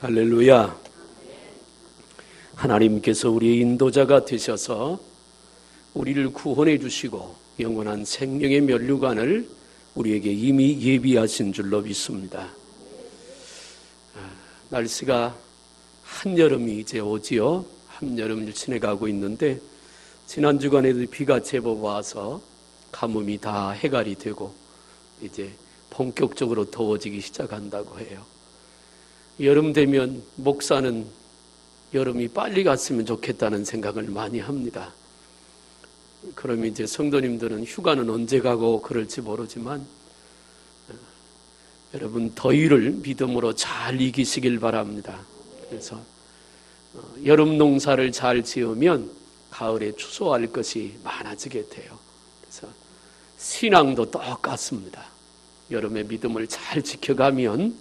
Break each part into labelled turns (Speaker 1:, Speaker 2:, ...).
Speaker 1: 할렐루야. 하나님께서 우리의 인도자가 되셔서 우리를 구원해 주시고 영원한 생명의 면류관을 우리에게 이미 예비하신 줄로 믿습니다. 날씨가 한여름이 이제 오지요. 한여름을 지내가고 있는데 지난 주간에도 비가 제법 와서 가뭄이 다 해갈이 되고 이제 본격적으로 더워지기 시작한다고 해요. 여름 되면 목사는 여름이 빨리 갔으면 좋겠다는 생각을 많이 합니다. 그럼 이제 성도님들은 휴가는 언제 가고 그럴지 모르지만 여러분 더위를 믿음으로 잘 이기시길 바랍니다. 그래서 여름 농사를 잘 지으면 가을에 추수할 것이 많아지게 돼요. 그래서 신앙도 똑같습니다. 여름의 믿음을 잘 지켜가면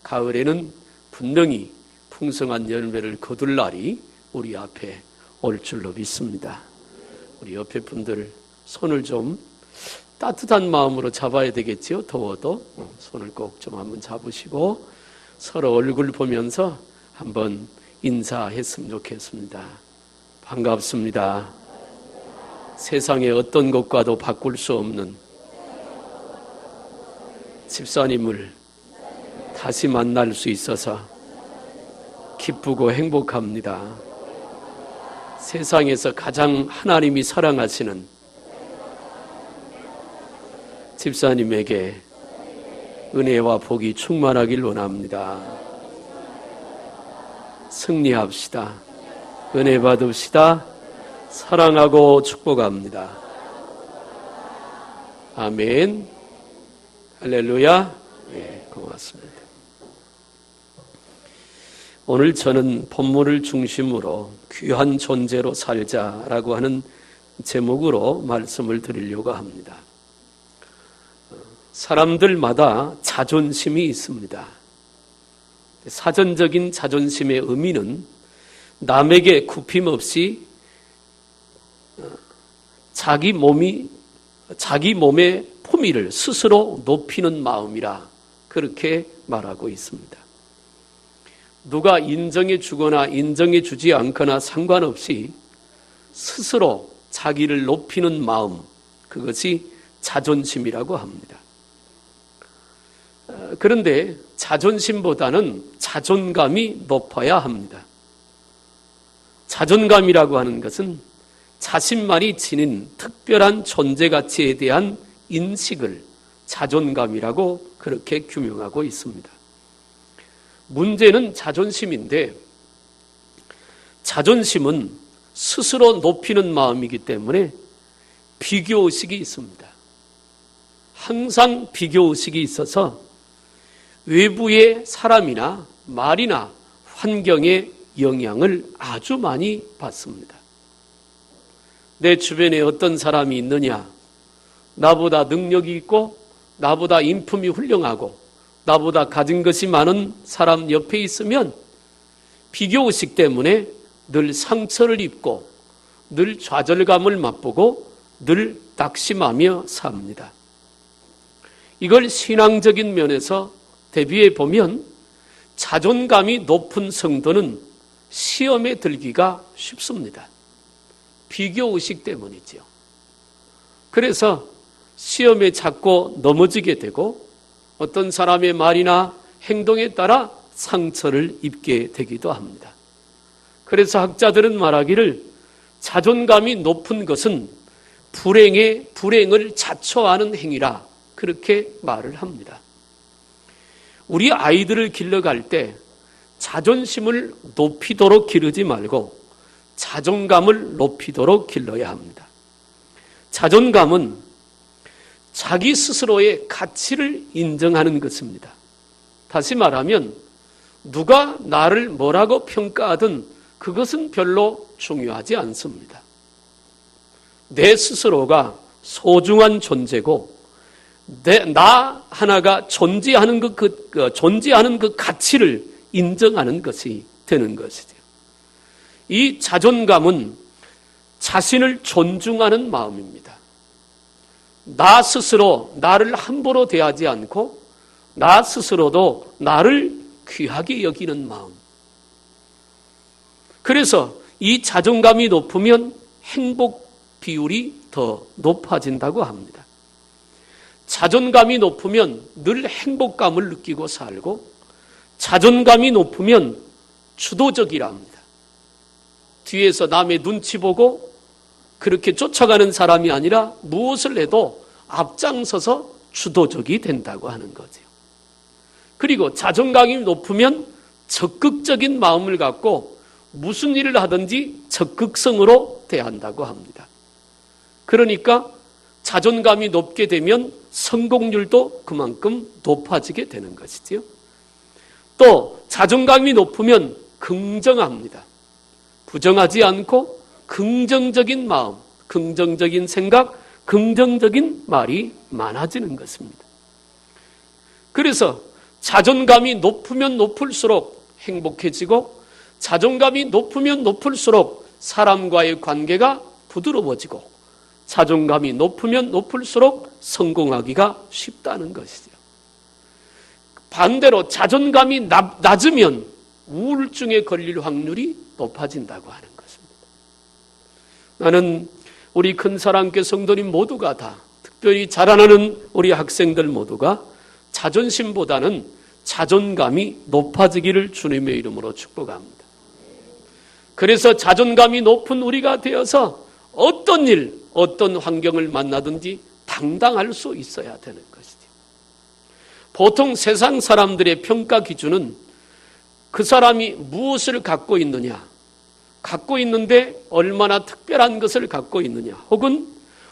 Speaker 1: 가을에는 분명히 풍성한 열매를 거둘 날이 우리 앞에 올 줄로 믿습니다. 우리 옆에 분들 손을 좀 따뜻한 마음으로 잡아야 되겠지요. 더워도 손을 꼭 좀 한번 잡으시고 서로 얼굴 보면서 한번 인사했으면 좋겠습니다. 반갑습니다. 세상의 어떤 것과도 바꿀 수 없는 집사님을 다시 만날 수 있어서 기쁘고 행복합니다. 세상에서 가장 하나님이 사랑하시는 집사님에게 은혜와 복이 충만하길 원합니다. 승리합시다. 은혜 받읍시다. 사랑하고 축복합니다. 아멘. 할렐루야. 네, 고맙습니다. 오늘 저는 본문을 중심으로 귀한 존재로 살자라고 하는 제목으로 말씀을 드리려고 합니다. 사람들마다 자존심이 있습니다. 사전적인 자존심의 의미는 남에게 굽힘 없이 자기 몸의 품위를 스스로 높이는 마음이라 그렇게 말하고 있습니다. 누가 인정해 주거나 인정해 주지 않거나 상관없이 스스로 자기를 높이는 마음, 그것이 자존심이라고 합니다. 그런데 자존심보다는 자존감이 높아야 합니다. 자존감이라고 하는 것은 자신만이 지닌 특별한 존재 가치에 대한 인식을 자존감이라고 그렇게 규명하고 있습니다. 문제는 자존심인데 자존심은 스스로 높이는 마음이기 때문에 비교의식이 있습니다. 항상 비교의식이 있어서 외부의 사람이나 말이나 환경의 영향을 아주 많이 받습니다. 내 주변에 어떤 사람이 있느냐, 나보다 능력이 있고 나보다 인품이 훌륭하고 나보다 가진 것이 많은 사람 옆에 있으면 비교의식 때문에 늘 상처를 입고 늘 좌절감을 맛보고 늘 낙심하며 삽니다. 이걸 신앙적인 면에서 대비해 보면 자존감이 높은 성도는 시험에 들기가 쉽습니다. 비교의식 때문이죠. 그래서 시험에 자꾸 넘어지게 되고 어떤 사람의 말이나 행동에 따라 상처를 입게 되기도 합니다. 그래서 학자들은 말하기를 자존감이 높은 것은 불행을 자초하는 행위라 그렇게 말을 합니다. 우리 아이들을 길러갈 때 자존심을 높이도록 기르지 말고 자존감을 높이도록 길러야 합니다. 자존감은 자기 스스로의 가치를 인정하는 것입니다. 다시 말하면 누가 나를 뭐라고 평가하든 그것은 별로 중요하지 않습니다. 내 스스로가 소중한 존재고 나 하나가 존재하는 그 가치를 인정하는 것이 되는 것이죠. 이 자존감은 자신을 존중하는 마음입니다. 나 스스로 나를 함부로 대하지 않고 나 스스로도 나를 귀하게 여기는 마음. 그래서 이 자존감이 높으면 행복 비율이 더 높아진다고 합니다. 자존감이 높으면 늘 행복감을 느끼고 살고, 자존감이 높으면 주도적이라 합니다. 뒤에서 남의 눈치 보고 그렇게 쫓아가는 사람이 아니라 무엇을 해도 앞장서서 주도적이 된다고 하는 거죠. 그리고 자존감이 높으면 적극적인 마음을 갖고 무슨 일을 하든지 적극성으로 대한다고 합니다. 그러니까 자존감이 높게 되면 성공률도 그만큼 높아지게 되는 것이지요. 또 자존감이 높으면 긍정합니다. 부정하지 않고 긍정적인 마음, 긍정적인 생각, 긍정적인 말이 많아지는 것입니다. 그래서 자존감이 높으면 높을수록 행복해지고, 자존감이 높으면 높을수록 사람과의 관계가 부드러워지고, 자존감이 높으면 높을수록 성공하기가 쉽다는 것이죠. 반대로 자존감이 낮으면 우울증에 걸릴 확률이 높아진다고 하는 것입니다. 나는 우리 큰사랑교회 성도님 모두가 다, 특별히 자라나는 우리 학생들 모두가 자존심보다는 자존감이 높아지기를 주님의 이름으로 축복합니다. 그래서 자존감이 높은 우리가 되어서 어떤 일, 어떤 환경을 만나든지 당당할 수 있어야 되는 것이죠. 보통 세상 사람들의 평가 기준은 그 사람이 무엇을 갖고 있느냐, 갖고 있는데 얼마나 특별한 것을 갖고 있느냐, 혹은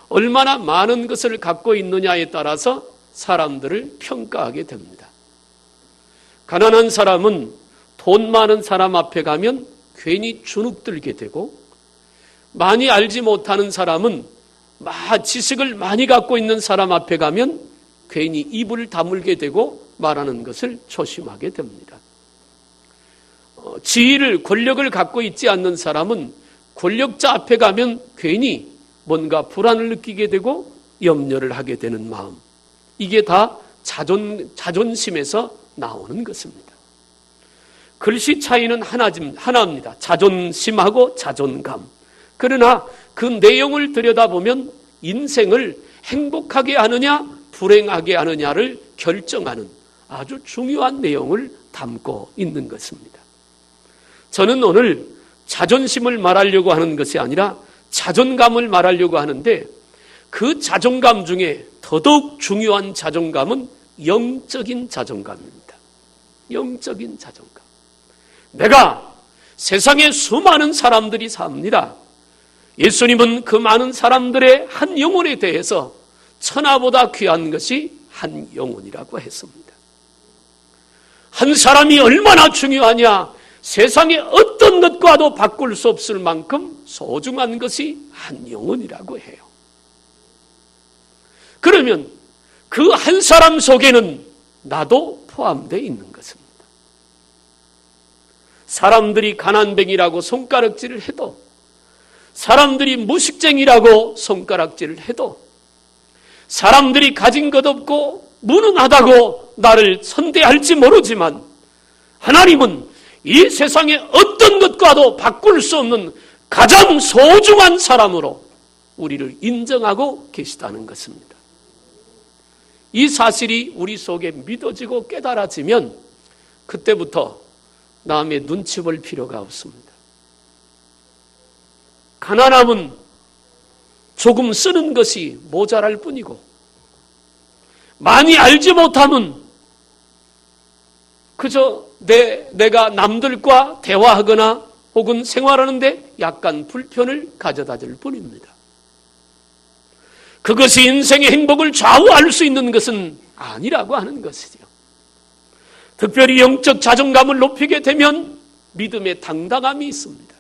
Speaker 1: 얼마나 많은 것을 갖고 있느냐에 따라서 사람들을 평가하게 됩니다. 가난한 사람은 돈 많은 사람 앞에 가면 괜히 주눅들게 되고, 많이 알지 못하는 사람은 지식을 많이 갖고 있는 사람 앞에 가면 괜히 입을 다물게 되고 말하는 것을 조심하게 됩니다. 지위를, 권력을 갖고 있지 않는 사람은 권력자 앞에 가면 괜히 뭔가 불안을 느끼게 되고 염려를 하게 되는 마음. 이게 다 자존심에서 나오는 것입니다. 글씨 차이는 하나입니다. 자존심하고 자존감. 그러나 그 내용을 들여다보면 인생을 행복하게 하느냐 불행하게 하느냐를 결정하는 아주 중요한 내용을 담고 있는 것입니다. 저는 오늘 자존심을 말하려고 하는 것이 아니라 자존감을 말하려고 하는데, 그 자존감 중에 더더욱 중요한 자존감은 영적인 자존감입니다. 영적인 자존감. 내가 세상에 수많은 사람들이 삽니다. 예수님은 그 많은 사람들의 한 영혼에 대해서 천하보다 귀한 것이 한 영혼이라고 했습니다. 한 사람이 얼마나 중요하냐, 세상의 어떤 것과도 바꿀 수 없을 만큼 소중한 것이 한 영혼이라고 해요. 그러면 그 한 사람 속에는 나도 포함되어 있는 것입니다. 사람들이 가난뱅이라고 손가락질을 해도, 사람들이 무식쟁이라고 손가락질을 해도, 사람들이 가진 것 없고 무능하다고 나를 선대할지 모르지만, 하나님은 이 세상의 어떤 것과도 바꿀 수 없는 가장 소중한 사람으로 우리를 인정하고 계시다는 것입니다. 이 사실이 우리 속에 믿어지고 깨달아지면 그때부터 남의 눈치 볼 필요가 없습니다. 가난함은 조금 쓰는 것이 모자랄 뿐이고, 많이 알지 못함은 그저 내가 남들과 대화하거나 혹은 생활하는데 약간 불편을 가져다 줄 뿐입니다. 그것이 인생의 행복을 좌우할 수 있는 것은 아니라고 하는 것이죠. 특별히 영적 자존감을 높이게 되면 믿음의 당당함이 있습니다.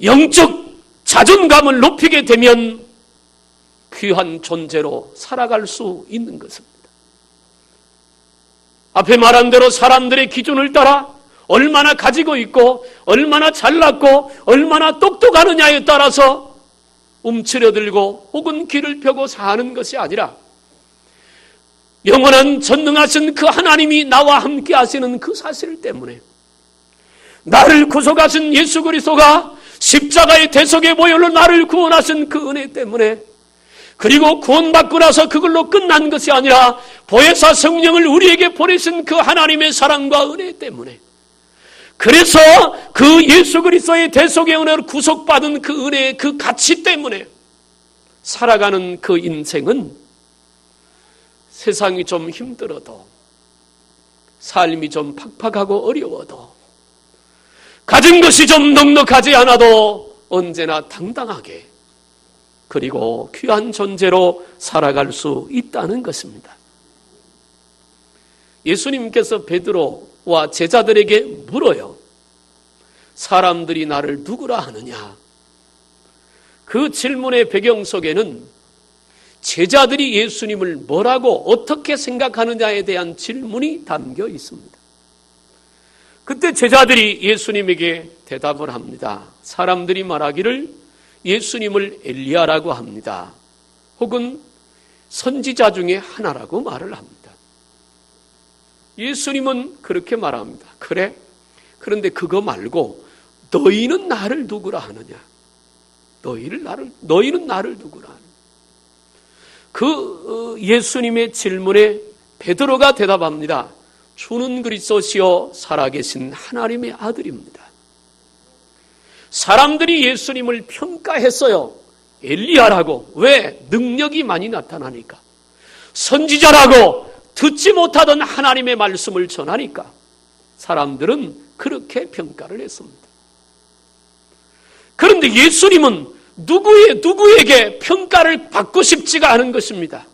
Speaker 1: 영적 자존감을 높이게 되면 귀한 존재로 살아갈 수 있는 것입니다. 앞에 말한 대로 사람들의 기준을 따라 얼마나 가지고 있고 얼마나 잘났고 얼마나 똑똑하느냐에 따라서 움츠려들고 혹은 길을 펴고 사는 것이 아니라, 영원한 전능하신 그 하나님이 나와 함께 하시는 그 사실 때문에, 나를 구속하신 예수 그리스도가 십자가의 대속의 보혈로 나를 구원하신 그 은혜 때문에, 그리고 구원받고 나서 그걸로 끝난 것이 아니라 보혜사 성령을 우리에게 보내신 그 하나님의 사랑과 은혜 때문에, 그래서 그 예수 그리스도의 대속의 은혜로 구속받은 그 은혜의 그 가치 때문에 살아가는 그 인생은 세상이 좀 힘들어도, 삶이 좀 팍팍하고 어려워도, 가진 것이 좀 넉넉하지 않아도 언제나 당당하게, 그리고 귀한 존재로 살아갈 수 있다는 것입니다. 예수님께서 베드로와 제자들에게 물어요. 사람들이 나를 누구라 하느냐? 그 질문의 배경 속에는 제자들이 예수님을 뭐라고 어떻게 생각하느냐에 대한 질문이 담겨 있습니다. 그때 제자들이 예수님에게 대답을 합니다. 사람들이 말하기를 예수님을 엘리야라고 합니다. 혹은 선지자 중에 하나라고 말을 합니다. 예수님은 그렇게 말합니다. 그래? 그런데 그거 말고 너희는 나를 누구라 하느냐? 너희는 나를 누구라 하느냐? 그 예수님의 질문에 베드로가 대답합니다. 주는 그리스도시요 살아계신 하나님의 아들입니다. 사람들이 예수님을 평가했어요. 엘리야라고. 왜? 능력이 많이 나타나니까. 선지자라고. 듣지 못하던 하나님의 말씀을 전하니까 사람들은 그렇게 평가를 했습니다. 그런데 예수님은 누구에게 평가를 받고 싶지가 않은 것입니다.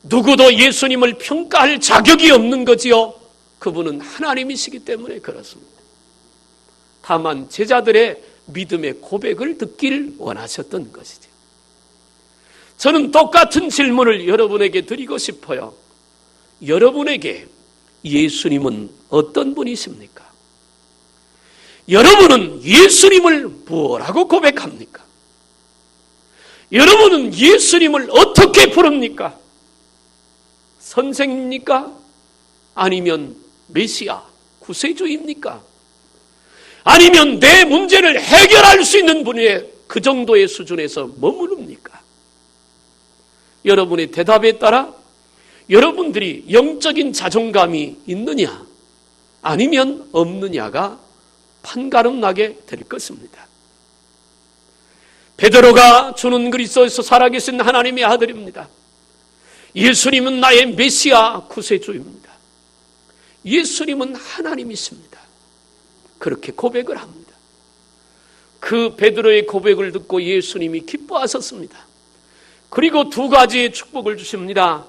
Speaker 1: 누구도 예수님을 평가할 자격이 없는 거지요. 그분은 하나님이시기 때문에 그렇습니다. 다만 제자들의 믿음의 고백을 듣길 원하셨던 것이죠. 저는 똑같은 질문을 여러분에게 드리고 싶어요. 여러분에게 예수님은 어떤 분이십니까? 여러분은 예수님을 뭐라고 고백합니까? 여러분은 예수님을 어떻게 부릅니까? 선생입니까? 아니면 메시아, 구세주입니까? 아니면 내 문제를 해결할 수 있는 분의 그 정도의 수준에서 머무릅니까? 여러분의 대답에 따라 여러분들이 영적인 자존감이 있느냐 아니면 없느냐가 판가름 나게 될 것입니다. 베드로가 주는 그리스도에서 살아계신 하나님의 아들입니다. 예수님은 나의 메시아 구세주입니다. 예수님은 하나님이십니다. 그렇게 고백을 합니다. 그 베드로의 고백을 듣고 예수님이 기뻐하셨습니다. 그리고 두 가지의 축복을 주십니다.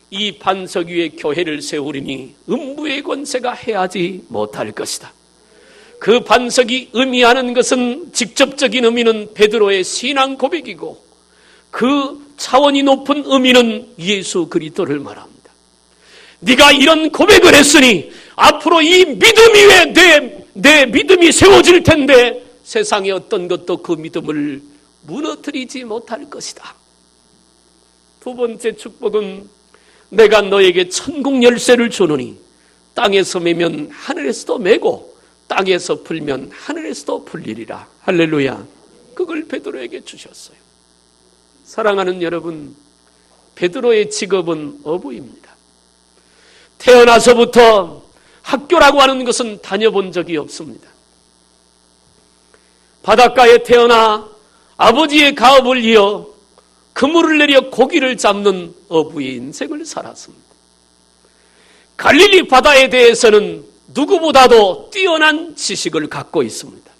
Speaker 1: 이 반석 위에 교회를 세우리니 음부의 권세가 해하지 못할 것이다. 그 반석이 의미하는 것은 직접적인 의미는 베드로의 신앙 고백이고 그 차원이 높은 의미는 예수 그리스도를 말합니다. 네가 이런 고백을 했으니 앞으로 이 믿음 위에 내 믿음이 세워질 텐데 세상의 어떤 것도 그 믿음을 무너뜨리지 못할 것이다. 두 번째 축복은 내가 너에게 천국 열쇠를 주노니 땅에서 매면 하늘에서도 매고 땅에서 풀면 하늘에서도 풀리리라. 할렐루야. 그걸 베드로에게 주셨어요. 사랑하는 여러분, 베드로의 직업은 어부입니다. 태어나서부터 학교라고 하는 것은 다녀본 적이 없습니다. 바닷가에 태어나 아버지의 가업을 이어 그물을 내려 고기를 잡는 어부의 인생을 살았습니다. 갈릴리 바다에 대해서는 누구보다도 뛰어난 지식을 갖고 있습니다.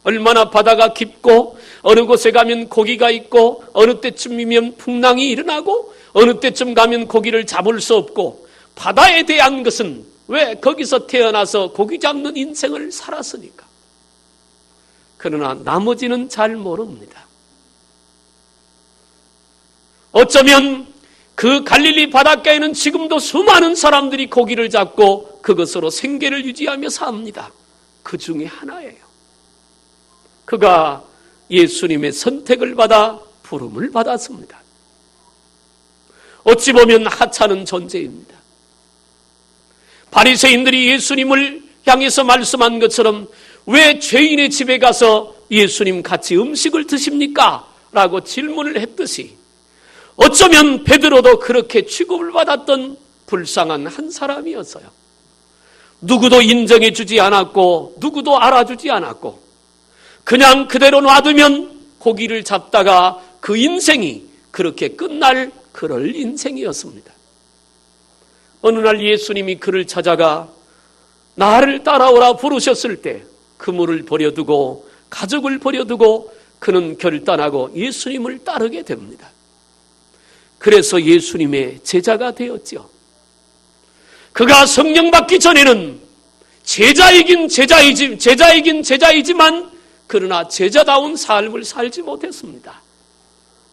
Speaker 1: 얼마나 바다가 깊고 어느 곳에 가면 고기가 있고 어느 때쯤이면 풍랑이 일어나고 어느 때쯤 가면 고기를 잡을 수 없고 바다에 대한 것은 왜 거기서 태어나서 고기 잡는 인생을 살았으니까. 그러나 나머지는 잘 모릅니다. 어쩌면 그 갈릴리 바닷가에는 지금도 수많은 사람들이 고기를 잡고 그것으로 생계를 유지하며 삽니다. 그 중에 하나예요. 그가 예수님의 선택을 받아 부름을 받았습니다. 어찌 보면 하찮은 존재입니다. 바리새인들이 예수님을 향해서 말씀한 것처럼 왜 죄인의 집에 가서 예수님 같이 음식을 드십니까? 라고 질문을 했듯이 어쩌면 베드로도 그렇게 취급을 받았던 불쌍한 한 사람이었어요. 누구도 인정해 주지 않았고 누구도 알아주지 않았고 그냥 그대로 놔두면 고기를 잡다가 그 인생이 그렇게 끝날 그럴 인생이었습니다. 어느 날 예수님이 그를 찾아가 나를 따라오라 부르셨을 때 그물을 버려두고 가족을 버려두고 그는 결단하고 예수님을 따르게 됩니다. 그래서 예수님의 제자가 되었죠. 그가 성령 받기 전에는 제자이긴 제자이지만 그러나 제자다운 삶을 살지 못했습니다.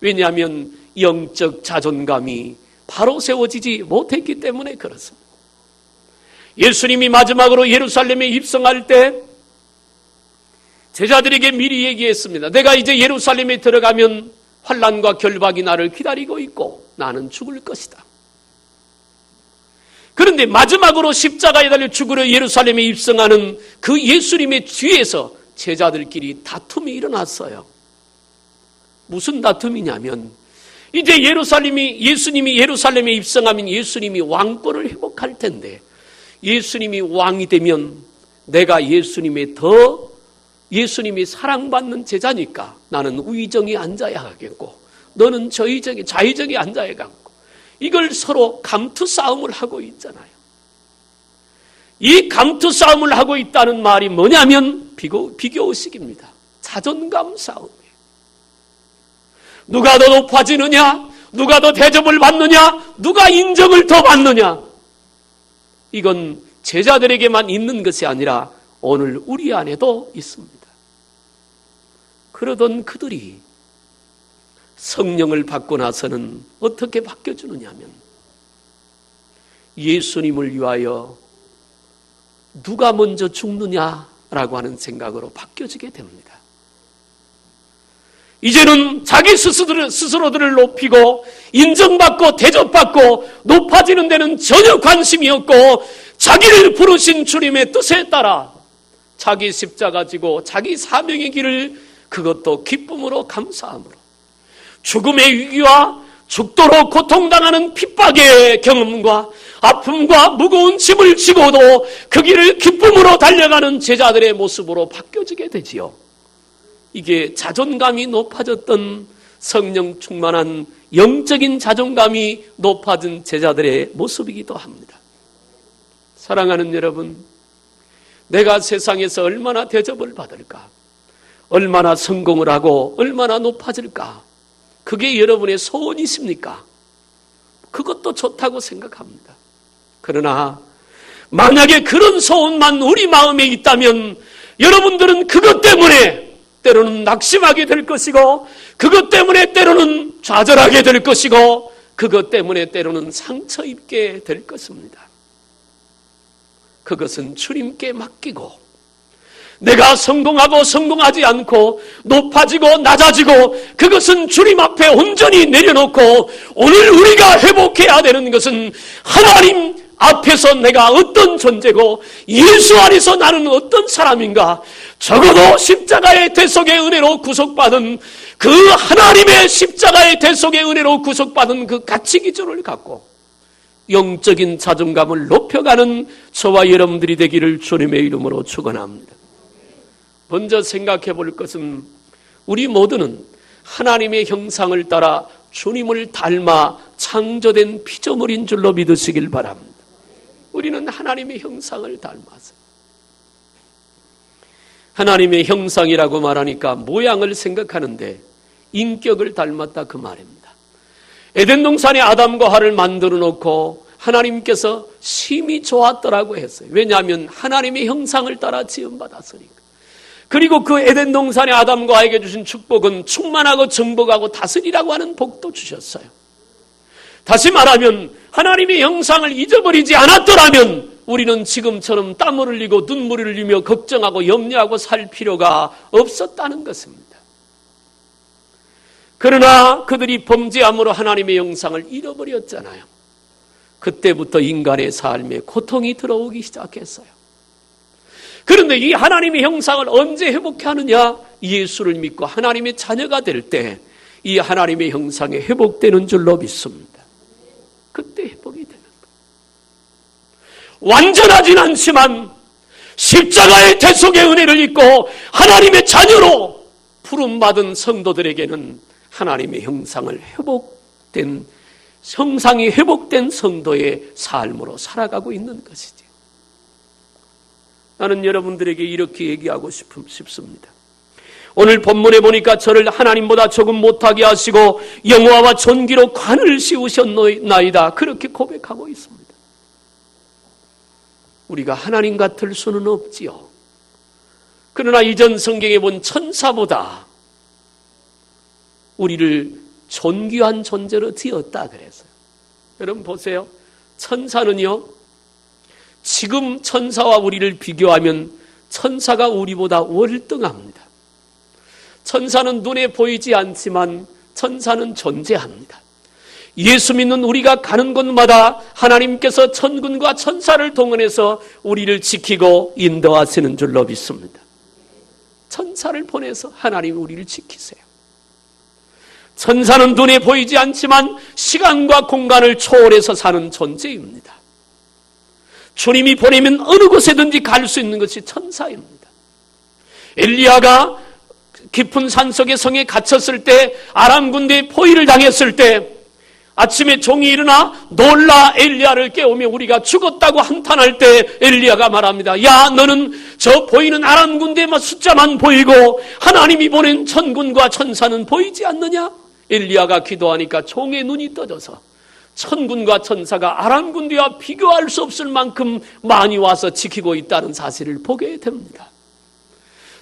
Speaker 1: 왜냐하면 영적 자존감이 바로 세워지지 못했기 때문에 그렇습니다. 예수님이 마지막으로 예루살렘에 입성할 때 제자들에게 미리 얘기했습니다. 내가 이제 예루살렘에 들어가면 환난과 결박이 나를 기다리고 있고 나는 죽을 것이다. 그런데 마지막으로 십자가에 달려 죽으려 예루살렘에 입성하는 그 예수님의 뒤에서 제자들끼리 다툼이 일어났어요. 무슨 다툼이냐면 이제 예수님이 예루살렘에 입성하면 예수님이 왕권을 회복할 텐데 예수님이 왕이 되면 내가 예수님이 사랑받는 제자니까 나는 우의정에 앉아야 하겠고 너는 좌의정에 앉아야 하겠고 이걸 서로 감투 싸움을 하고 있잖아요. 이 감투 싸움을 하고 있다는 말이 뭐냐면 비교의식입니다. 자존감 싸움이에요. 누가 더 높아지느냐, 누가 더 대접을 받느냐, 누가 인정을 더 받느냐. 이건 제자들에게만 있는 것이 아니라 오늘 우리 안에도 있습니다. 그러던 그들이 성령을 받고 나서는 어떻게 바뀌어주느냐면 예수님을 위하여 누가 먼저 죽느냐라고 하는 생각으로 바뀌어지게 됩니다. 이제는 자기 스스로들을 높이고 인정받고 대접받고 높아지는 데는 전혀 관심이 없고 자기를 부르신 주님의 뜻에 따라 자기 십자가 지고 자기 사명의 길을 그것도 기쁨으로 감사함으로 죽음의 위기와 죽도록 고통당하는 핍박의 경험과 아픔과 무거운 짐을 지고도 그 길을 기쁨으로 달려가는 제자들의 모습으로 바뀌어지게 되지요. 이게 자존감이 높아졌던 성령 충만한 영적인 자존감이 높아진 제자들의 모습이기도 합니다. 사랑하는 여러분, 내가 세상에서 얼마나 대접을 받을까? 얼마나 성공을 하고 얼마나 높아질까? 그게 여러분의 소원이십니까? 그것도 좋다고 생각합니다. 그러나 만약에 그런 소원만 우리 마음에 있다면 여러분들은 그것 때문에 때로는 낙심하게 될 것이고 그것 때문에 때로는 좌절하게 될 것이고 그것 때문에 때로는 상처 입게 될 것입니다. 그것은 주님께 맡기고 내가 성공하고 성공하지 않고 높아지고 낮아지고 그것은 주님 앞에 온전히 내려놓고 오늘 우리가 회복해야 되는 것은 하나님 앞에서 내가 어떤 존재고 예수 안에서 나는 어떤 사람인가, 적어도 십자가의 대속의 은혜로 구속받은 그 하나님의 십자가의 대속의 은혜로 구속받은 그 가치 기준을 갖고 영적인 자존감을 높여가는 저와 여러분들이 되기를 주님의 이름으로 축원합니다. 먼저 생각해 볼 것은 우리 모두는 하나님의 형상을 따라 주님을 닮아 창조된 피조물인 줄로 믿으시길 바랍니다. 우리는 하나님의 형상을 닮아서, 하나님의 형상이라고 말하니까 모양을 생각하는데 인격을 닮았다 그 말입니다. 에덴 동산에 아담과 하와를 만들어 놓고 하나님께서 심히 좋았더라고 했어요. 왜냐하면 하나님의 형상을 따라 지음받았으니까. 그리고 그 에덴 동산에 아담과 하와에게 주신 축복은 충만하고 정복하고 다스리라고 하는 복도 주셨어요. 다시 말하면 하나님의 형상을 잊어버리지 않았더라면 우리는 지금처럼 땀을 흘리고 눈물을 흘리며 걱정하고 염려하고 살 필요가 없었다는 것입니다. 그러나 그들이 범죄함으로 하나님의 형상을 잃어버렸잖아요. 그때부터 인간의 삶에 고통이 들어오기 시작했어요. 그런데 이 하나님의 형상을 언제 회복해 하느냐? 예수를 믿고 하나님의 자녀가 될 때 이 하나님의 형상이 회복되는 줄로 믿습니다. 그때 회복이 되는 거예요. 완전하진 않지만 십자가의 대속의 은혜를 입고 하나님의 자녀로 부름받은 성도들에게는 하나님의 형상이 회복된 성도의 삶으로 살아가고 있는 것이죠. 나는 여러분들에게 이렇게 얘기하고 싶습니다. 오늘 본문에 보니까 저를 하나님보다 조금 못하게 하시고 영화와 존귀로 관을 씌우셨나이다. 그렇게 고백하고 있습니다. 우리가 하나님 같을 수는 없지요. 그러나 이전 성경에 본 천사보다 우리를 존귀한 존재로 지었다 그랬어요. 여러분 보세요. 천사는요, 지금 천사와 우리를 비교하면 천사가 우리보다 월등합니다. 천사는 눈에 보이지 않지만 천사는 존재합니다. 예수 믿는 우리가 가는 곳마다 하나님께서 천군과 천사를 동원해서 우리를 지키고 인도하시는 줄로 믿습니다. 천사를 보내서 하나님이 우리를 지키세요. 천사는 눈에 보이지 않지만 시간과 공간을 초월해서 사는 존재입니다. 주님이 보내면 어느 곳에든지 갈 수 있는 것이 천사입니다. 엘리야가 깊은 산속의 성에 갇혔을 때, 아람 군대에 포위를 당했을 때 아침에 종이 일어나 놀라 엘리야를 깨우며 우리가 죽었다고 한탄할 때 엘리야가 말합니다. 야, 너는 저 보이는 아람 군대의 숫자만 보이고 하나님이 보낸 천군과 천사는 보이지 않느냐? 엘리야가 기도하니까 종의 눈이 떠져서 천군과 천사가 아람 군대와 비교할 수 없을 만큼 많이 와서 지키고 있다는 사실을 보게 됩니다.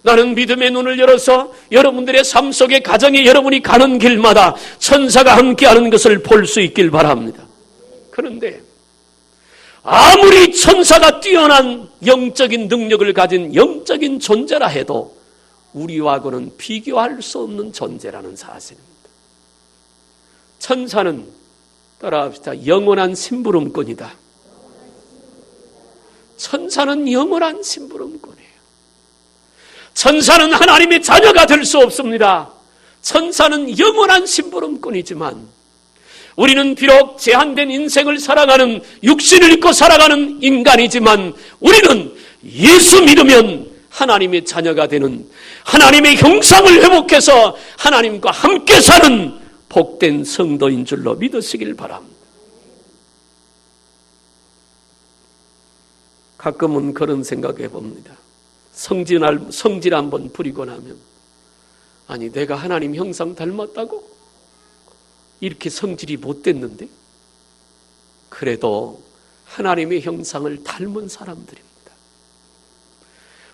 Speaker 1: 나는 믿음의 눈을 열어서 여러분들의 삶 속에, 가정에 여러분이 가는 길마다 천사가 함께하는 것을 볼 수 있길 바랍니다. 그런데 아무리 천사가 뛰어난 영적인 능력을 가진 영적인 존재라 해도 우리와고는 비교할 수 없는 존재라는 사실입니다. 천사는, 따라합시다, 영원한 심부름꾼이다. 천사는 영원한 심부름꾼이에요. 천사는 하나님의 자녀가 될 수 없습니다. 천사는 영원한 심부름꾼이지만 우리는 비록 제한된 인생을 살아가는, 육신을 입고 살아가는 인간이지만 우리는 예수 믿으면 하나님의 자녀가 되는, 하나님의 형상을 회복해서 하나님과 함께 사는 복된 성도인 줄로 믿으시길 바랍니다. 가끔은 그런 생각해 봅니다. 성질 한번 부리고 나면, 아니 내가 하나님 형상 닮았다고? 이렇게 성질이 못됐는데? 그래도 하나님의 형상을 닮은 사람들입니다.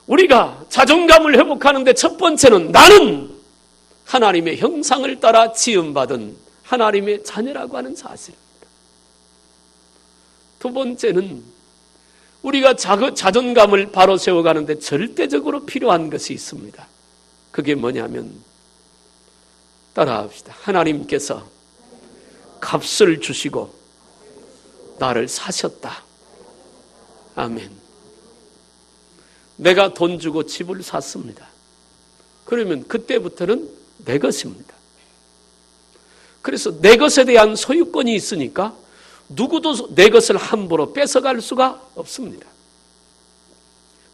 Speaker 1: 우리가 자존감을 회복하는데 첫 번째는 나는 하나님의 형상을 따라 지음받은 하나님의 자녀라고 하는 사실입니다. 두 번째는 우리가 자존감을 바로 세워가는데 절대적으로 필요한 것이 있습니다. 그게 뭐냐면, 따라합시다. 하나님께서 값을 주시고 나를 사셨다. 아멘. 내가 돈 주고 집을 샀습니다. 그러면 그때부터는 내 것입니다. 그래서 내 것에 대한 소유권이 있으니까 누구도 내 것을 함부로 뺏어갈 수가 없습니다.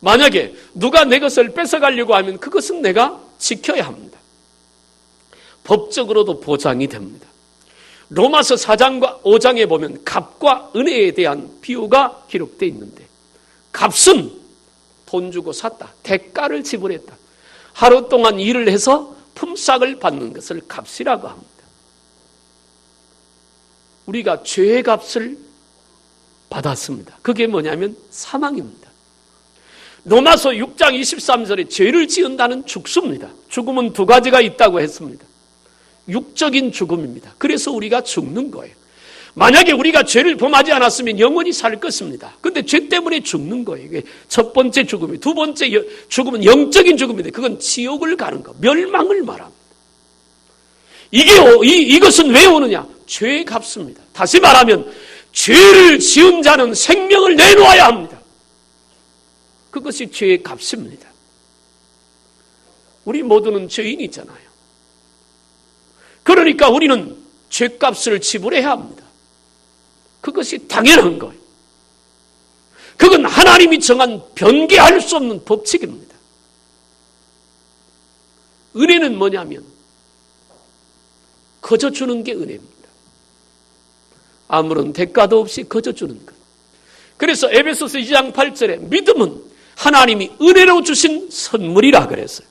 Speaker 1: 만약에 누가 내 것을 뺏어가려고 하면 그것은 내가 지켜야 합니다. 법적으로도 보장이 됩니다. 로마서 4장과 5장에 보면 값과 은혜에 대한 비유가 기록되어 있는데, 값은 돈 주고 샀다. 대가를 지불했다. 하루 동안 일을 해서 품삯을 받는 것을 값이라고 합니다. 우리가 죄의 값을 받았습니다. 그게 뭐냐면 사망입니다. 로마서 6장 23절에 죄를 지은다는 죽습니다. 죽음은 두 가지가 있다고 했습니다. 육적인 죽음입니다. 그래서 우리가 죽는 거예요. 만약에 우리가 죄를 범하지 않았으면 영원히 살 것입니다. 그런데 죄 때문에 죽는 거예요. 이게 첫 번째 죽음이. 두 번째 죽음은 영적인 죽음인데 그건 지옥을 가는 거, 멸망을 말합니다. 이것은 왜 오느냐? 죄의 값입니다. 다시 말하면 죄를 지은 자는 생명을 내놓아야 합니다. 그것이 죄의 값입니다. 우리 모두는 죄인이잖아요. 그러니까 우리는 죄값을 지불해야 합니다. 그것이 당연한 거예요. 그건 하나님이 정한 변개할 수 없는 법칙입니다. 은혜는 뭐냐면 거저 주는 게 은혜입니다. 아무런 대가도 없이 거저 주는 것. 그래서 에베소서 2장 8절에 믿음은 하나님이 은혜로 주신 선물이라 그랬어요.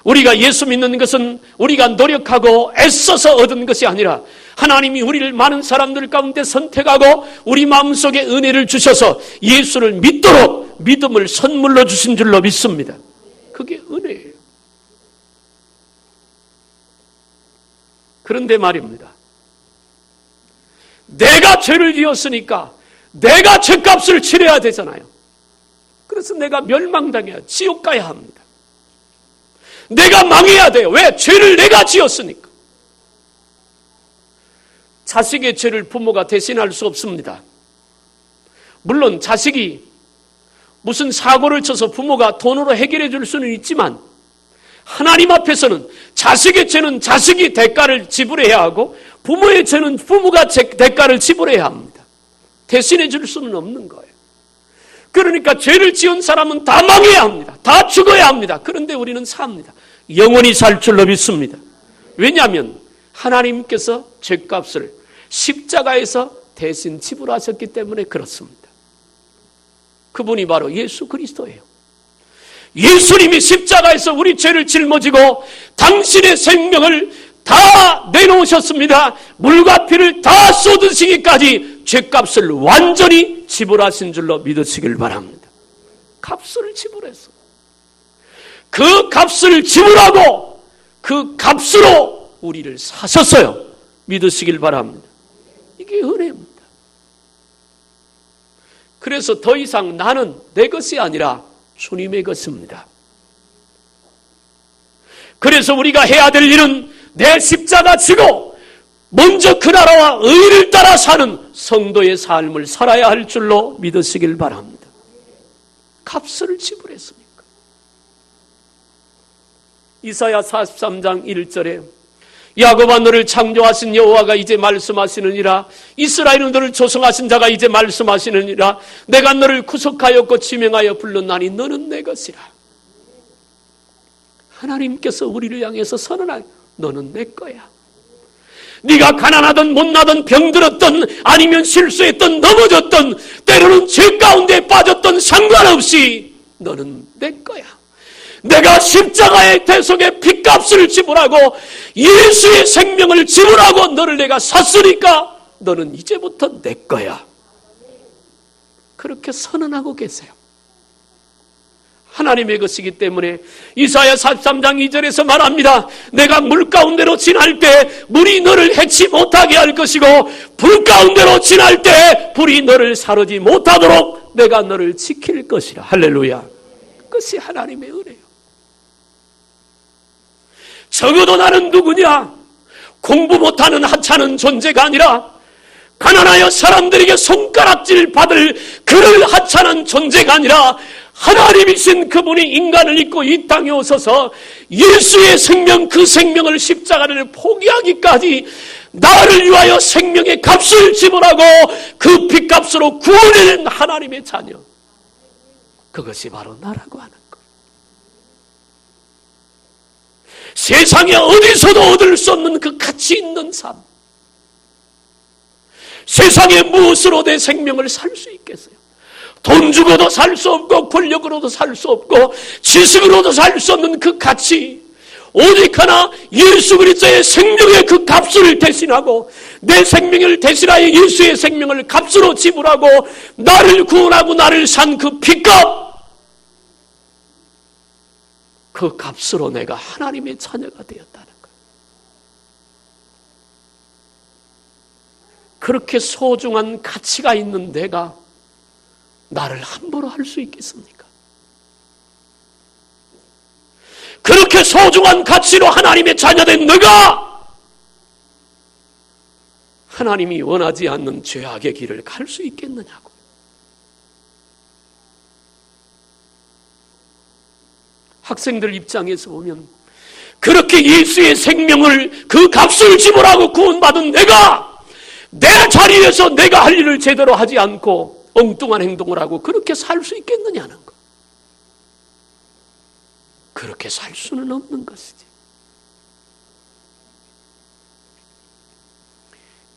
Speaker 1: 우리가 예수 믿는 것은 우리가 노력하고 애써서 얻은 것이 아니라 하나님이 우리를 많은 사람들 가운데 선택하고 우리 마음속에 은혜를 주셔서 예수를 믿도록 믿음을 선물로 주신 줄로 믿습니다. 그게 은혜예요. 그런데 말입니다. 내가 죄를 지었으니까 내가 죄값을 치러야 되잖아요. 그래서 내가 멸망당해야 지옥 가야 합니다. 내가 망해야 돼요. 왜? 죄를 내가 지었으니까. 자식의 죄를 부모가 대신할 수 없습니다. 물론 자식이 무슨 사고를 쳐서 부모가 돈으로 해결해 줄 수는 있지만 하나님 앞에서는 자식의 죄는 자식이 대가를 지불해야 하고 부모의 죄는 부모가 대가를 지불해야 합니다. 대신해 줄 수는 없는 거예요. 그러니까 죄를 지은 사람은 다 망해야 합니다. 다 죽어야 합니다. 그런데 우리는 삽니다. 영원히 살 줄로 믿습니다. 왜냐하면 하나님께서 죄값을 십자가에서 대신 지불하셨기 때문에 그렇습니다. 그분이 바로 예수 그리스도예요. 예수님이 십자가에서 우리 죄를 짊어지고 당신의 생명을 다 내놓으셨습니다. 물과 피를 다 쏟으시기까지 죄값을 완전히 지불하신 줄로 믿으시길 바랍니다. 값을 지불했어. 그 값을 지불하고 그 값으로 우리를 사셨어요. 믿으시길 바랍니다. 이게 은혜입니다. 그래서 더 이상 나는 내 것이 아니라 주님의 것입니다. 그래서 우리가 해야 될 일은 내 십자가 지고 먼저 그 나라와 의를 따라 사는 성도의 삶을 살아야 할 줄로 믿으시길 바랍니다. 값을 지불했습니까? 이사야 43장 1절에 야곱아 너를 창조하신 여호와가 이제 말씀하시느니라. 이스라엘은 너를 조성하신 자가 이제 말씀하시느니라. 내가 너를 구속하였고 지명하여 불렀나니 너는 내 것이라. 하나님께서 우리를 향해서 선언하여 너는 내 거야. 네가 가난하든 못나든 병들었든 아니면 실수했든 넘어졌든 때로는 죄 가운데 빠졌든 상관없이 너는 내 거야. 내가 십자가의 대속의 핏값을 지불하고 예수의 생명을 지불하고 너를 내가 샀으니까 너는 이제부터 내 거야. 그렇게 선언하고 계세요. 하나님의 것이기 때문에 이사야 43장 2절에서 말합니다. 내가 물 가운데로 지날 때 물이 너를 해치 못하게 할 것이고 불 가운데로 지날 때 불이 너를 사르지 못하도록 내가 너를 지킬 것이라. 할렐루야. 그것이 하나님의 은혜예요. 적어도 나는 누구냐? 공부 못하는 하찮은 존재가 아니라 가난하여 사람들에게 손가락질 받을 그럴 하찮은 존재가 아니라 하나님이신 그분이 인간을 입고 이 땅에 오셔서 예수의 생명, 그 생명을 십자가를 포기하기까지 나를 위하여 생명의 값을 지불하고 그 핏값으로 구원해낸 하나님의 자녀. 그것이 바로 나라고 하는 거예요. 세상에 어디서도 얻을 수 없는 그 가치 있는 삶. 세상에 무엇으로 내 생명을 살 수 있겠어요? 돈 주고도 살 수 없고 권력으로도 살 수 없고 지식으로도 살 수 없는 그 가치, 오직 하나 예수 그리스도의 생명의 그 값을 대신하고 내 생명을 대신하여 예수의 생명을 값으로 지불하고 나를 구원하고 나를 산 그 핏값, 그 값으로 내가 하나님의 자녀가 되었다는 거예요. 그렇게 소중한 가치가 있는 내가 나를 함부로 할 수 있겠습니까? 그렇게 소중한 가치로 하나님의 자녀된 너가 하나님이 원하지 않는 죄악의 길을 갈 수 있겠느냐고. 학생들 입장에서 보면 그렇게 예수의 생명을 그 값을 지불하고 구원받은 내가 내 자리에서 내가 할 일을 제대로 하지 않고 엉뚱한 행동을 하고 그렇게 살 수 있겠느냐는 것. 그렇게 살 수는 없는 것이지.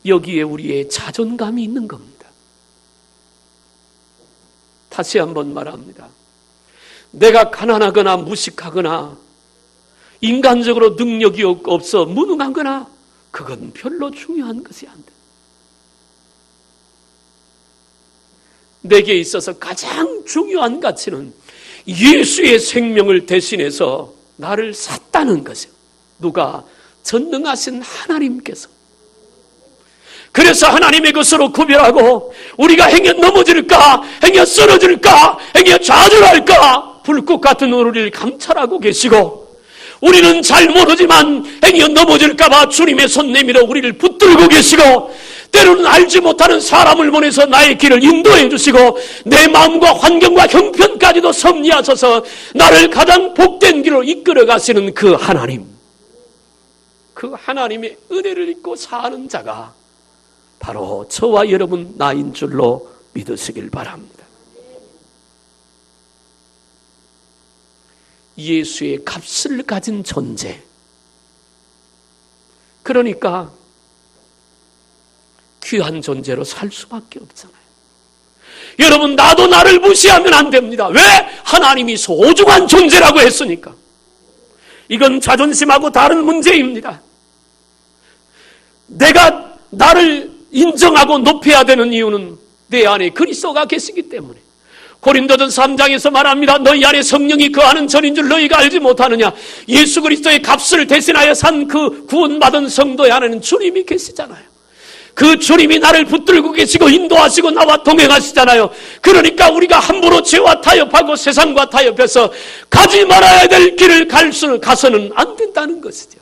Speaker 1: 여기에 우리의 자존감이 있는 겁니다. 다시 한번 말합니다. 내가 가난하거나 무식하거나 인간적으로 능력이 없어 무능하거나 그건 별로 중요한 것이 안 돼. 내게 있어서 가장 중요한 가치는 예수의 생명을 대신해서 나를 샀다는 것이요. 누가? 전능하신 하나님께서. 그래서 하나님의 것으로 구별하고 우리가 행여 넘어질까, 행여 쓰러질까, 행여 좌절할까 불꽃 같은 우리를 감찰하고 계시고 우리는 잘 모르지만 행여 넘어질까 봐 주님의 손 내밀어 우리를 붙들고 계시고 때로는 알지 못하는 사람을 보내서 나의 길을 인도해 주시고 내 마음과 환경과 형편까지도 섭리하셔서 나를 가장 복된 길로 이끌어 가시는 그 하나님, 그 하나님의 은혜를 입고 사는 자가 바로 저와 여러분 나인 줄로 믿으시길 바랍니다. 예수의 값을 가진 존재. 그러니까 귀한 존재로 살 수밖에 없잖아요. 여러분, 나도 나를 무시하면 안 됩니다. 왜? 하나님이 소중한 존재라고 했으니까. 이건 자존심하고 다른 문제입니다. 내가 나를 인정하고 높여야 되는 이유는 내 안에 그리스도가 계시기 때문에. 고린도전서 3장에서 말합니다. 너희 안에 성령이 거하는 전인 줄 너희가 알지 못하느냐. 예수 그리스도의 값을 대신하여 산 그 구원받은 성도의 안에는 주님이 계시잖아요. 그 주님이 나를 붙들고 계시고 인도하시고 나와 동행하시잖아요. 그러니까 우리가 함부로 죄와 타협하고 세상과 타협해서 가지 말아야 될 길을 가서는 안 된다는 것이죠.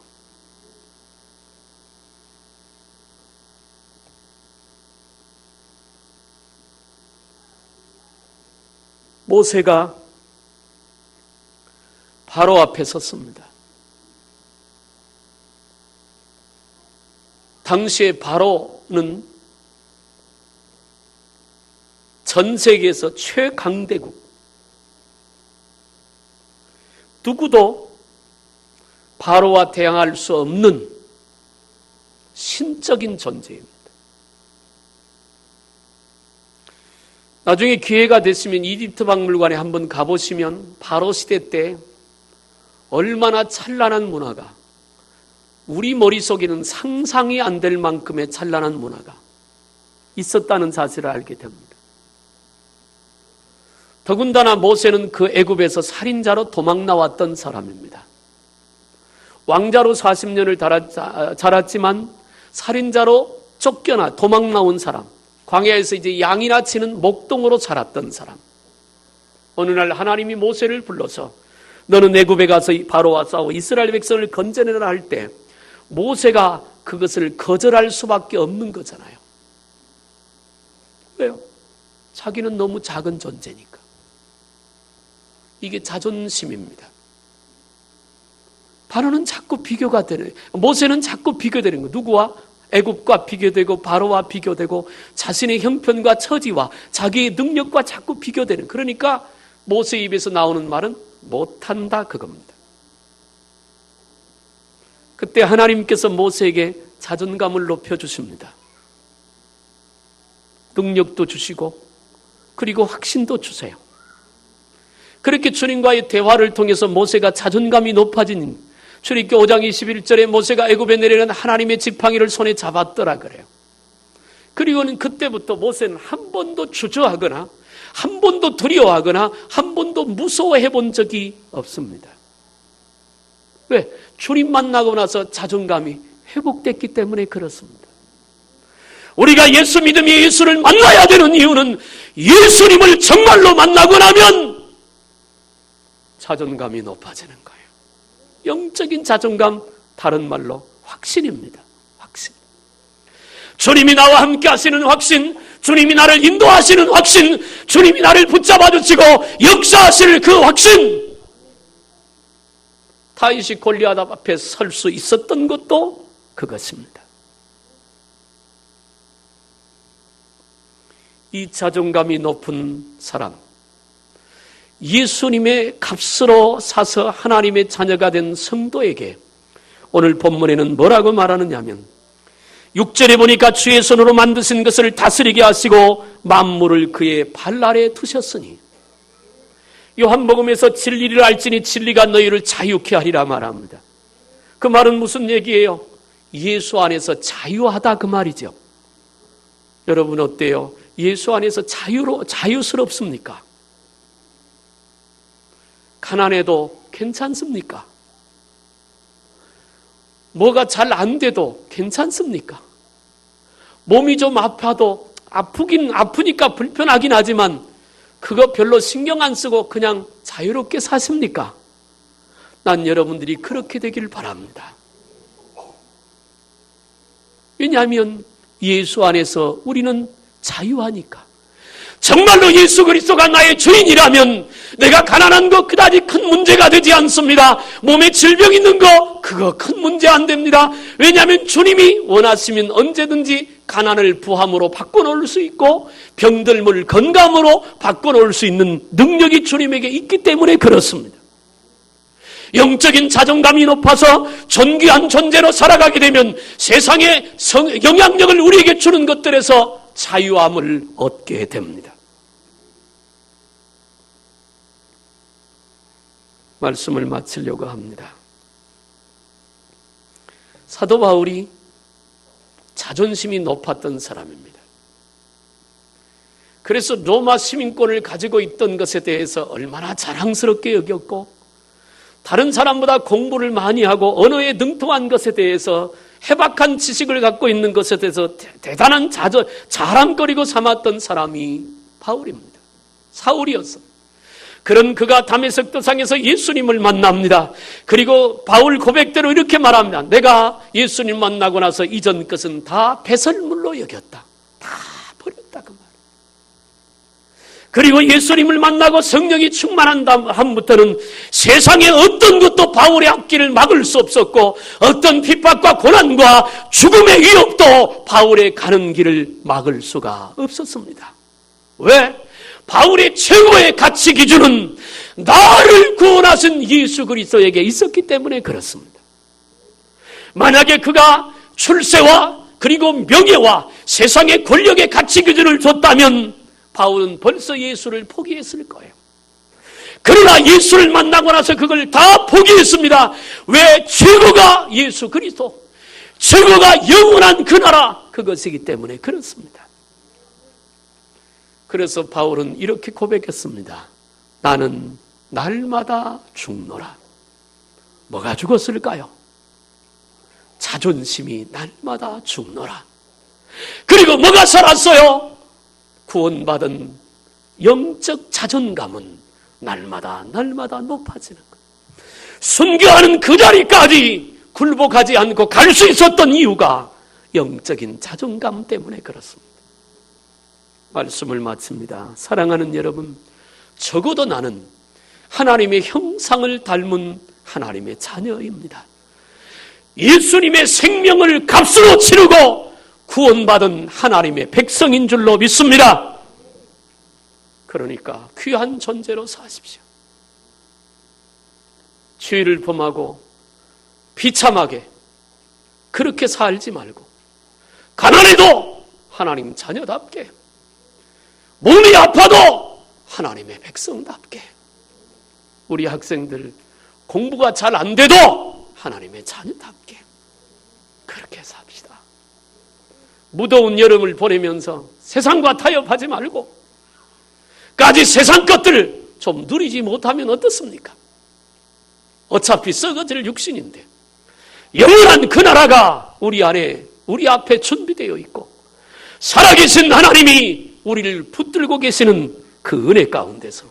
Speaker 1: 모세가 바로 앞에 섰습니다. 당시에 바로는 전 세계에서 최강대국, 누구도 바로와 대항할 수 없는 신적인 존재입니다. 나중에 기회가 됐으면 이집트 박물관에 한번 가보시면 바로 시대 때 얼마나 찬란한 문화가, 우리 머릿속에는 상상이 안 될 만큼의 찬란한 문화가 있었다는 사실을 알게 됩니다. 더군다나 모세는 그 애굽에서 살인자로 도망 나왔던 사람입니다. 왕자로 40년을 자랐지만 살인자로 쫓겨나 도망 나온 사람, 광야에서 이제 양이나 치는 목동으로 자랐던 사람. 어느 날 하나님이 모세를 불러서 너는 애굽에 가서 바로와 싸워 이스라엘 백성을 건져내라 할 때 모세가 그것을 거절할 수밖에 없는 거잖아요. 왜요? 자기는 너무 작은 존재니까. 이게 자존심입니다. 바로는 자꾸 비교가 되는, 모세는 자꾸 비교되는 거예요. 누구와? 애굽과 비교되고 바로와 비교되고 자신의 형편과 처지와 자기의 능력과 자꾸 비교되는. 그러니까 모세 입에서 나오는 말은 못한다 그겁니다. 그때 하나님께서 모세에게 자존감을 높여주십니다. 능력도 주시고 그리고 확신도 주세요. 그렇게 주님과의 대화를 통해서 모세가 자존감이 높아진, 출애굽기 5장 21절에 모세가 애굽에 내려는 하나님의 지팡이를 손에 잡았더라 그래요. 그리고는 그때부터 모세는 한 번도 주저하거나 한 번도 두려워하거나 한 번도 무서워해 본 적이 없습니다. 왜? 주님 만나고 나서 자존감이 회복됐기 때문에 그렇습니다. 우리가 예수 믿음이 예수를 만나야 되는 이유는 예수님을 정말로 만나고 나면 자존감이 높아지는 거예요. 영적인 자존감, 다른 말로 확신입니다. 확신. 주님이 나와 함께 하시는 확신, 주님이 나를 인도하시는 확신, 주님이 나를 붙잡아 주시고 역사하실 그 확신. 다윗이 골리앗 앞에 설 수 있었던 것도 그것입니다. 이 자존감이 높은 사람, 예수님의 값으로 사서 하나님의 자녀가 된 성도에게 오늘 본문에는 뭐라고 말하느냐면 6절에 보니까 주의 손으로 만드신 것을 다스리게 하시고 만물을 그의 발 아래 두셨으니, 요한복음에서 진리를 알지니 진리가 너희를 자유케 하리라 말합니다. 그 말은 무슨 얘기예요? 예수 안에서 자유하다 그 말이죠. 여러분 어때요? 예수 안에서 자유스럽습니까? 가난해도 괜찮습니까? 뭐가 잘 안 돼도 괜찮습니까? 몸이 좀 아파도 아프니까 불편하긴 하지만 그거 별로 신경 안 쓰고 그냥 자유롭게 사십니까? 난 여러분들이 그렇게 되길 바랍니다. 왜냐하면 예수 안에서 우리는 자유하니까. 정말로 예수 그리스도가 나의 주인이라면 내가 가난한 거 그다지 큰 문제가 되지 않습니다. 몸에 질병 있는 거 그거 큰 문제 안 됩니다. 왜냐하면 주님이 원하시면 언제든지 가난을 부함으로 바꿔놓을 수 있고 병들물 건강으로 바꿔놓을 수 있는 능력이 주님에게 있기 때문에 그렇습니다. 영적인 자존감이 높아서 존귀한 존재로 살아가게 되면 세상의 영향력을 우리에게 주는 것들에서 자유함을 얻게 됩니다. 말씀을 마치려고 합니다. 사도 바울이 자존심이 높았던 사람입니다. 그래서 로마 시민권을 가지고 있던 것에 대해서 얼마나 자랑스럽게 여겼고, 다른 사람보다 공부를 많이 하고 언어에 능통한 것에 대해서, 해박한 지식을 갖고 있는 것에 대해서 대단한 자랑거리고 삼았던 사람이 바울입니다. 사울이었습니다. 그런 그가 다메섹 도상에서 예수님을 만납니다. 그리고 바울 고백대로 이렇게 말합니다. 내가 예수님 만나고 나서 이전 것은 다 배설물로 여겼다. 다 버렸다 그 말. 그리고 예수님을 만나고 성령이 충만한 다음부터는 세상의 어떤 것도 바울의 앞길을 막을 수 없었고, 어떤 핍박과 고난과 죽음의 위협도 바울의 가는 길을 막을 수가 없었습니다. 왜? 바울의 최고의 가치 기준은 나를 구원하신 예수 그리스도에게 있었기 때문에 그렇습니다. 만약에 그가 출세와 그리고 명예와 세상의 권력의 가치 기준을 줬다면 바울은 벌써 예수를 포기했을 거예요. 그러나 예수를 만나고 나서 그걸 다 포기했습니다. 왜? 최고가 예수 그리스도, 최고가 영원한 그 나라, 그것이기 때문에 그렇습니다. 그래서 바울은 이렇게 고백했습니다. 나는 날마다 죽노라. 뭐가 죽었을까요? 자존심이 날마다 죽노라. 그리고 뭐가 살았어요? 구원받은 영적 자존감은 날마다 높아지는 것. 순교하는 그 자리까지 굴복하지 않고 갈 수 있었던 이유가 영적인 자존감 때문에 그렇습니다. 말씀을 마칩니다. 사랑하는 여러분, 적어도 나는 하나님의 형상을 닮은 하나님의 자녀입니다. 예수님의 생명을 값으로 치르고 구원받은 하나님의 백성인 줄로 믿습니다. 그러니까 귀한 존재로 사십시오. 죄를 범하고 비참하게 그렇게 살지 말고, 가난해도 하나님 자녀답게, 몸이 아파도 하나님의 백성답게, 우리 학생들 공부가 잘 안 돼도 하나님의 자녀답게 그렇게 삽시다. 무더운 여름을 보내면서 세상과 타협하지 말고 까지 세상 것들을 좀 누리지 못하면 어떻습니까? 어차피 썩어질 육신인데 영원한 그 나라가 우리 안에, 우리 앞에 준비되어 있고, 살아계신 하나님이 우리를 붙들고 계시는 그 은혜 가운데서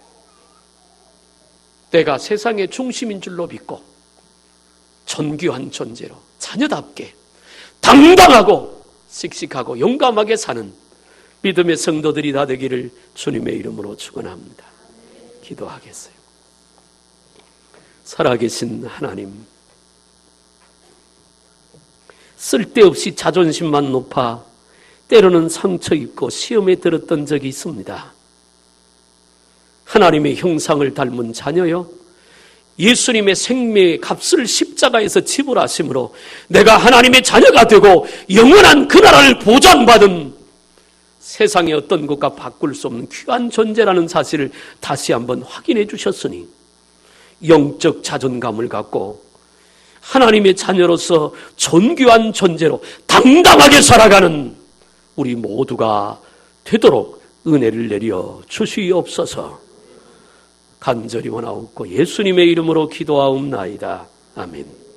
Speaker 1: 내가 세상의 중심인 줄로 믿고 존귀한 존재로 자녀답게 당당하고 씩씩하고 용감하게 사는 믿음의 성도들이 다 되기를 주님의 이름으로 축원합니다. 기도하겠어요. 살아계신 하나님, 쓸데없이 자존심만 높아 때로는 상처 입고 시험에 들었던 적이 있습니다. 하나님의 형상을 닮은 자녀요, 예수님의 생명의 값을 십자가에서 지불하심으로 내가 하나님의 자녀가 되고 영원한 그 나라를 보장받은 세상의 어떤 것과 바꿀 수 없는 귀한 존재라는 사실을 다시 한번 확인해 주셨으니 영적 자존감을 갖고 하나님의 자녀로서 존귀한 존재로 당당하게 살아가는 우리 모두가 되도록 은혜를 내려 주시옵소서. 간절히 원하옵고 예수님의 이름으로 기도하옵나이다. 아멘.